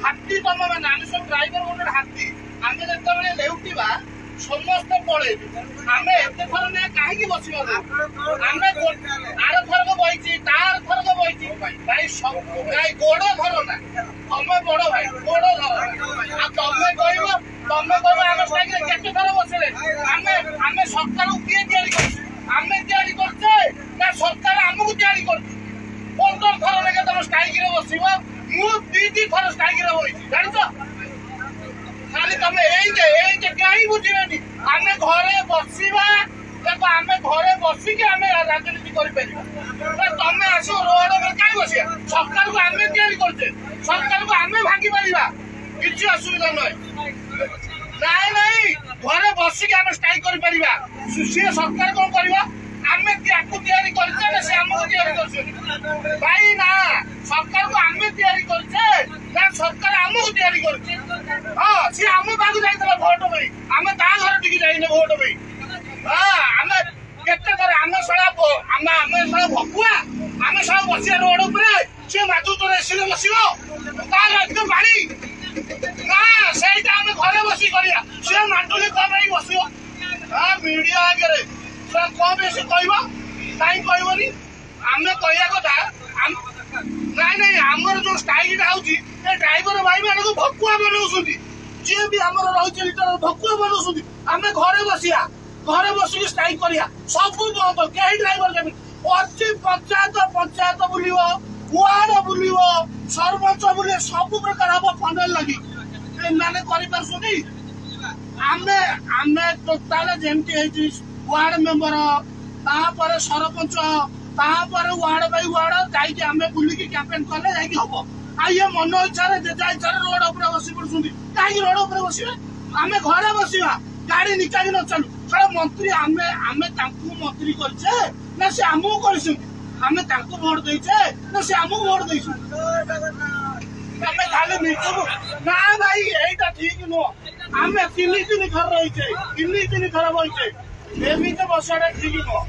हाथी तुम मैंने आम सब ड्राइवर गोटे हाथी आम जो लेउटिवा समस्त पड़े आम एत थर ना कहीं बस आम आर थरक बही तार थरक बही भाई भाई गोड़ धर ना तुम बड़ भाई गोड़ धर तुम कह आम साइकेल केते थर बसले आम सरकार किए आम करते ना सरकार आमको तैयारी कर 15 थर लगे तुम स्ट्राइक बस मुझे थर स्ट्राइक बही जान खाली तुम कहीं बुझे आम घरे बसवा देखो आम घरे बसिक आम राजनीति कर तुम आस रोड में कहीं बस सरकार को आम तैयारी करते सरकार को आम भांगी पार किसी असुविधा ना नहीं घरे बसिक आम स्ट्राइक कर सरकार कौन कर आम तैयारी करते से आमको तैयारी कर भाई ना सरकार को आम तैयारी करते ना सरकार आमको तैयारी करते हाँ सी आम पाक जाइए भोट भाई आम ता घर टिकी जाइने भोट भाई हाँ आम केते थर आम सड़ा भकुआ आम सब बसिया रोड उपरे सी माथु तोर एसी बसिब ता पानी ना सहीटा आम घरे बसी करिया सी माटुली कम बसिब हाँ मीडिया आगे कौन बेसी कह कहबनी आम कह कथा नाई नाई आमर जो स्ट्राइक होची ड्राइवर भाई मान भकुआ बनाऊँ जी भी आम रही भकुआ बनाऊँ आम घरे बसिया घरे बसिक स्ट्राइक करिया सब बंद कहीं ड्राइवर केमी अच्छी पंचायत बुलिव वार्ड बुलिव सरपंच बुले सब प्रकार हम फंडल लगी मैंने करें आम टोटाल जमी वार्ड मेंबर तापर सरपंच तापर वार्ड बाई वार्ड जाइए आम बुलिकी कैंपेन कले जाइए हम आ ये मन इच्छा इच्छा रोड उपर बस पड़े कहीं रोड उपर बस आम घरे बसवा गाड़ी निकाली न चलू सर मंत्री आम मंत्री करे ना से आमको कर भोट देचे ना से आमको भोट दे खाली मिठू ना भाई यहीटा ठीक नुह आम 3 दिन घर रही 3 दिन घर बचे एमती बसाटा ठीक नुह।